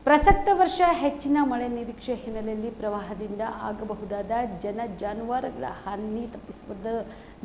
ಪ್ರಸಕ್ತ ವರ್ಷ ಹೆಚ್ಚಿನ ಮಳೆ ನಿರೀಕ್ಷೆ ಹಿನ್ನೆಲೆಯಲ್ಲಿ ಪ್ರವಾಹದಿಂದ ಆಗಬಹುದಾದ ಜಾನುವಾರುಗಳ ಹಾನಿ ತಪ್ಪಿಸುವುದು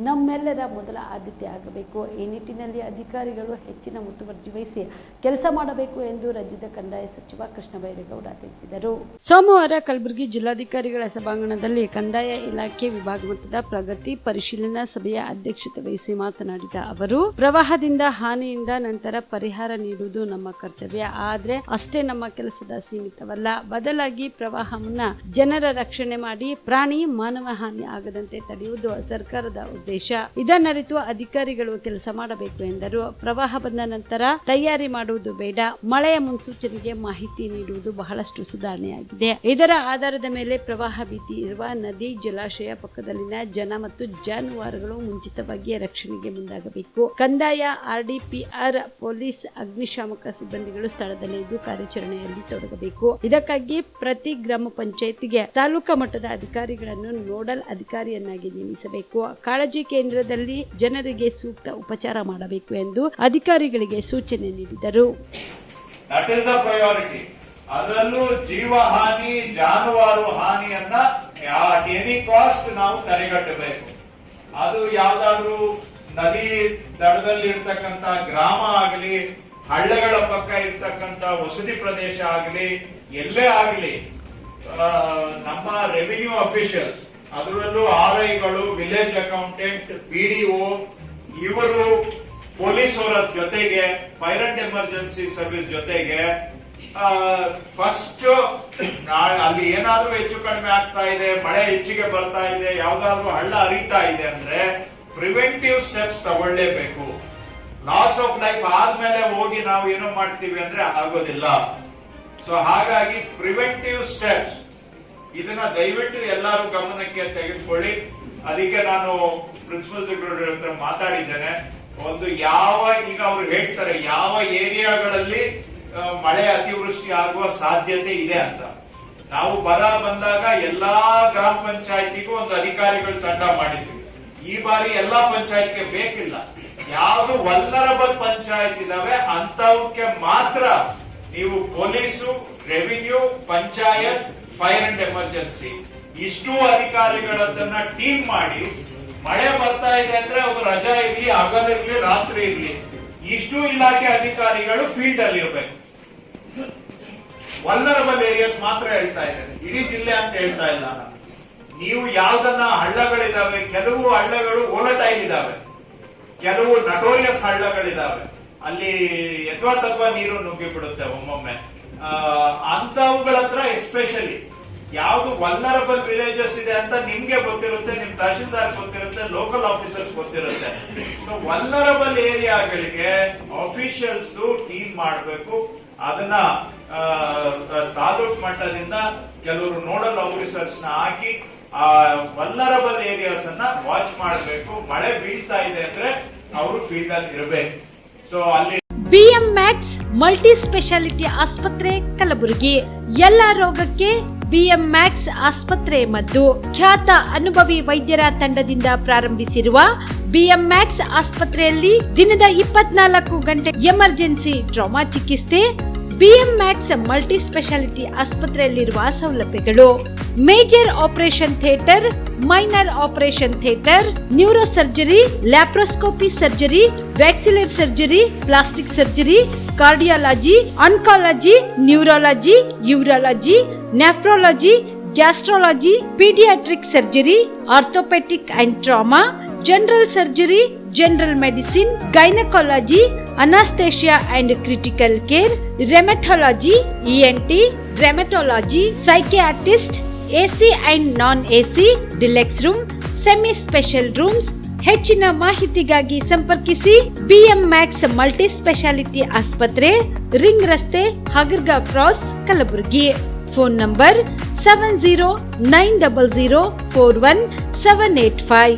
ನಮ್ಮೆಲ್ಲರ ಮೊದಲ ಆದ್ಯತೆ ಆಗಬೇಕು. ಈ ನಿಟ್ಟಿನಲ್ಲಿ ಅಧಿಕಾರಿಗಳು ಹೆಚ್ಚಿನ ಮುತುವರ್ಜಿ ವಹಿಸಿ ಕೆಲಸ ಮಾಡಬೇಕು ಎಂದು ರಾಜ್ಯದ ಕಂದಾಯ ಸಚಿವ ಕೃಷ್ಣ ಬೈರೇಗೌಡ ತಿಳಿಸಿದರು. ಸೋಮವಾರ ಕಲಬುರಗಿ ಜಿಲ್ಲಾಧಿಕಾರಿಗಳ ಸಭಾಂಗಣದಲ್ಲಿ ಕಂದಾಯ ಇಲಾಖೆ ವಿಭಾಗ ಮಟ್ಟದ ಪ್ರಗತಿ ಪರಿಶೀಲನಾ ಸಭೆಯ ಅಧ್ಯಕ್ಷತೆ ವಹಿಸಿ ಮಾತನಾಡಿದ ಅವರು, ಪ್ರವಾಹದಿಂದ ಹಾನಿಯಿಂದ ನಂತರ ಪರಿಹಾರ ನೀಡುವುದು ನಮ್ಮ ಕರ್ತವ್ಯ. ಆದರೆ ಅಷ್ಟೇ ನಮ್ಮ ಕೆಲಸದ ಸೀಮಿತವಲ್ಲ. ಬದಲಾಗಿ ಪ್ರವಾಹ ಮುನ್ನ ಜನರ ರಕ್ಷಣೆ ಮಾಡಿ ಪ್ರಾಣಿ ಮಾನವ ಹಾನಿ ಆಗದಂತೆ ತಡೆಯುವುದು ಸರ್ಕಾರದ ಉದ್ದೇಶ. ಇದನ್ನರಿತು ಅಧಿಕಾರಿಗಳು ಕೆಲಸ ಮಾಡಬೇಕು ಎಂದರು. ಪ್ರವಾಹ ಬಂದ ನಂತರ ತಯಾರಿ ಮಾಡುವುದು ಬೇಡ. ಮಳೆಯ ಮುನ್ಸೂಚನೆಗೆ ಮಾಹಿತಿ ನೀಡುವುದು ಬಹಳಷ್ಟು ಸುಧಾರಣೆಯಾಗಿದೆ. ಇದರ ಆಧಾರದ ಮೇಲೆ ಪ್ರವಾಹ ಭೀತಿ ಇರುವ ನದಿ, ಜಲಾಶಯ ಪಕ್ಕದಲ್ಲಿನ ಜನ ಮತ್ತು ಜಾನುವಾರುಗಳು ಮುಂಚಿತವಾಗಿ ರಕ್ಷಣೆಗೆ ಮುಂದಾಗಬೇಕು. ಕಂದಾಯ, ಆರ್ಡಿಪಿಆರ್, ಪೊಲೀಸ್, ಅಗ್ನಿಶಾಮಕ ಸಿಬ್ಬಂದಿಗಳು ಸ್ಥಳದಲ್ಲೇ ಇದ್ದು ಕಾರ್ಯಾಚರಣೆಯಲ್ಲಿ ತೊಡಗಬೇಕು. ಇದಕ್ಕಾಗಿ ಪ್ರತಿ ಗ್ರಾಮ ಪಂಚಾಯತ್ಗೆ ತಾಲೂಕಾ ಮಟ್ಟದ ಅಧಿಕಾರಿಗಳನ್ನು ನೋಡಲ್ ಅಧಿಕಾರಿಯನ್ನಾಗಿ ನೇಮಿಸಬೇಕು. ಕಾಳಜಿ ಕೇಂದ್ರದಲ್ಲಿ ಜನರಿಗೆ ಸೂಕ್ತ ಉಪಚಾರ ಮಾಡಬೇಕು ಎಂದು ಅಧಿಕಾರಿಗಳಿಗೆ ಸೂಚನೆ ನೀಡಿದರು. ಅದರಲ್ಲೂ ಜೀವ ಹಾನಿ, ಜಾನುವಾರು ಹಾನಿಯನ್ನ ಅಟ್ ಎನಿ ಕಾಸ್ಟ್ ನಾವು ತಡೆಗಟ್ಟಬೇಕು. ಅದು ಯಾವ್ದಾದ್ರು ನದಿ ದಡದಲ್ಲಿ ಇರ್ತಕ್ಕಂತ ಗ್ರಾಮ ಆಗಲಿ, ಹಳ್ಳಗಳ ಪಕ್ಕ ಇರ್ತಕ್ಕಂತ ವಸತಿ ಪ್ರದೇಶ ಆಗಲಿ, ಎಲ್ಲೇ ಆಗಲಿ, ನಮ್ಮ ರೆವಿನ್ಯೂ ಅಫಿಷಿಯಲ್ಸ್, ಅದರಲ್ಲೂ ಆರ್ಐಗಳು, ವಿಲೇಜ್ ಅಕೌಂಟೆಂಟ್, ಪಿಡಿಒ, ಇವರು ಪೊಲೀಸ್ ಅವರ ಜೊತೆಗೆ, ಫೈರ್ ಅಂಡ್ ಎಮರ್ಜೆನ್ಸಿ ಸರ್ವಿಸ್ ಜೊತೆಗೆ ಫಸ್ಟ್ ಅಲ್ಲಿ ಏನಾದ್ರೂ ಹೆಚ್ಚು ಕಡಿಮೆ ಆಗ್ತಾ ಇದೆ, ಮಳೆ ಹೆಚ್ಚಿಗೆ ಬರ್ತಾ ಇದೆ, ಯಾವ್ದಾದ್ರು ಹಳ್ಳ ಹರಿತಾ ಇದೆ ಅಂದ್ರೆ ಪ್ರಿವೆಂಟಿವ್ ಸ್ಟೆಪ್ಸ್ ತಗೊಳ್ಳೇಬೇಕು. ಲಾಸ್ ಆಫ್ ಲೈಫ್ ಆದ್ಮೇಲೆ ಹೋಗಿ ನಾವು ಏನೋ ಮಾಡ್ತೀವಿ ಅಂದ್ರೆ ಆಗೋದಿಲ್ಲ. ಸೊ ಹಾಗಾಗಿ ಪ್ರಿವೆಂಟಿವ್ ಸ್ಟೆಪ್ಸ್ ಇದನ್ನ ದಯವಿಟ್ಟು ಎಲ್ಲರೂ ಗಮನಕ್ಕೆ ತೆಗೆದುಕೊಳ್ಳಿ. ಅದಕ್ಕೆ ನಾನು ಪ್ರಿನ್ಸಿಪಲ್ ಸೆಕ್ರೆಟರಿ ಹತ್ರ ಮಾತಾಡಿದ್ದೇನೆ. ಈಗ ಅವ್ರು ಹೇಳ್ತಾರೆ ಯಾವ ಏರಿಯಾಗಳಲ್ಲಿ ಮಳೆ ಅತಿವೃಷ್ಟಿ ಆಗುವ ಸಾಧ್ಯತೆ ಇದೆ ಅಂತ. ನಾವು ಬರ ಬಂದಾಗ ಎಲ್ಲಾ ಗ್ರಾಮ ಪಂಚಾಯತಿಗೂ ಒಂದು ಅಧಿಕಾರಿಗಳ ತಂಡ ಮಾಡಿದ್ವಿ. ಈ ಬಾರಿ ಎಲ್ಲಾ ಪಂಚಾಯತ್ಗೆ ಬೇಕಿಲ್ಲ. ಯಾವುದು ವಲ್ನರಬಲ್ ಪಂಚಾಯತ್ ಇದಾವೆ ಅಂತವಕ್ಕೆ ಮಾತ್ರ ನೀವು police, revenue, panchayat, fire and emergency ಇಷ್ಟು ಅಧಿಕಾರಿಗಳನ್ನ ಟೀಮ್ ಮಾಡಿ, ಮಳೆ ಬರ್ತಾ ಇದೆ ಅಂದ್ರೆ ಅದು ರಜಾ ಇರ್ಲಿ, ಹಗಲಿರ್ಲಿ, ರಾತ್ರಿ ಇರ್ಲಿ, ಇಷ್ಟು ಇಲಾಖೆ ಅಧಿಕಾರಿಗಳು ಫೀಲ್ಡ್ ಅಲ್ಲಿ ಇರಬೇಕು. ವಲ್ನರಬಲ್ ಏರಿಯಾಸ್ ಮಾತ್ರ ಹೇಳ್ತಾ ಇದ್ದೇನೆ, ಇಡೀ ಜಿಲ್ಲೆ ಅಂತ ಹೇಳ್ತಾ ಇಲ್ಲ. ನೀವು ಯಾವ್ದನ್ನ ಹಳ್ಳಗಳಿದಾವೆ, ಕೆಲವು ಹಳ್ಳಗಳು ಓಲಟೈಲ್ ಇದಾವೆ, ಕೆಲವು ನಟೋರಿಯಸ್ ಹಳ್ಳಗಳಿದಾವೆ, ಅಲ್ಲಿ ಯಥವಾ ನೀರು ನುಗ್ಗಿ ಬಿಡುತ್ತೆ ಒಮ್ಮೊಮ್ಮೆ. ಅಂತವುಗಳ ಹತ್ರ ಎಸ್ಪೆಷಲಿ ಯಾವ್ದು ವಲ್ನರಬಲ್ ವಿಲೇಜಸ್ ಇದೆ ಅಂತ ನಿಮ್ಗೆ ಗೊತ್ತಿರುತ್ತೆ, ನಿಮ್ ತಹಶೀಲ್ದಾರ್ ಗೊತ್ತಿರುತ್ತೆ, ಲೋಕಲ್ ಆಫೀಸರ್ಸ್ ಗೊತ್ತಿರುತ್ತೆ. ಸೊ ವಲ್ನರಬಲ್ ಏರಿಯಾಗಳಿಗೆ ಆಫೀಷಿಯಲ್ಸ್ ಟೀಮ್ ಮಾಡಬೇಕು. ಅದನ್ನ ತಾಲೂಕ್ ಮಟ್ಟದಿಂದ ಕೆಲವರು ನೋಡಲ್ ಆಫೀಸರ್ಸ್ ನ ಹಾಕಿ ಆ ವಲ್ನರಬಲ್ ಏರಿಯಾಸ್ ಅನ್ನ ವಾಚ್ ಮಾಡಬೇಕು. ಮಳೆ ಬೀಳ್ತಾ ಇದೆ ಅಂದ್ರೆ ಅವರು ಫೀಲ್ಡ್ ಅಲ್ಲಿ ಇರಬೇಕು. ಸೊ ಅಲ್ಲಿ ಬಿಎಂಮ್ಯಾಕ್ಸ್ ಮಲ್ಟಿ ಸ್ಪೆಷಾಲಿಟಿ ಆಸ್ಪತ್ರೆ ಕಲಬುರಗಿ. ಎಲ್ಲ ರೋಗಕ್ಕೆ ಬಿಎಂಮ್ಯಾಕ್ಸ್ ಆಸ್ಪತ್ರೆ ಮದ್ದು. ಖ್ಯಾತ ಅನುಭವಿ ವೈದ್ಯರ ತಂಡದಿಂದ ಪ್ರಾರಂಭಿಸಿರುವ ಬಿಎಂಮ್ಯಾಕ್ಸ್ ಆಸ್ಪತ್ರೆಯಲ್ಲಿ ದಿನದ 24 ಗಂಟೆ ಎಮರ್ಜೆನ್ಸಿ ಟ್ರಾಮಾ ಚಿಕಿತ್ಸೆ. ಬಿಎಂಮ್ಯಾಕ್ಸ್ ಮಲ್ಟಿ ಸ್ಪೆಷಾಲಿಟಿ ಆಸ್ಪತ್ರೆಯಲ್ಲಿರುವ ಸೌಲಭ್ಯಗಳು: major operation theatre, minor operation theatre, neuro surgery, laparoscopy surgery, ವ್ಯಾಕ್ಸ್ಯುಲರ್ surgery, plastic surgery, cardiology, oncology, neurology, urology, nephrology, gastrology, paediatric surgery, orthopaedic and trauma, general surgery, general medicine, gynaecology, anaesthesia and critical care, rheumatology, ENT, rheumatology, psychiatrist, AC and non AC, deluxe room, semi special rooms. ಹೆಚ್ಚಿನ ಮಾಹಿತಿಗಾಗಿ ಸಂಪರ್ಕಿಸಿ BM Max multi speciality ಆಸ್ಪತ್ರೆ, ring ರಸ್ತೆ, Hagarga cross, Kalaburagi. Phone number 7090041785.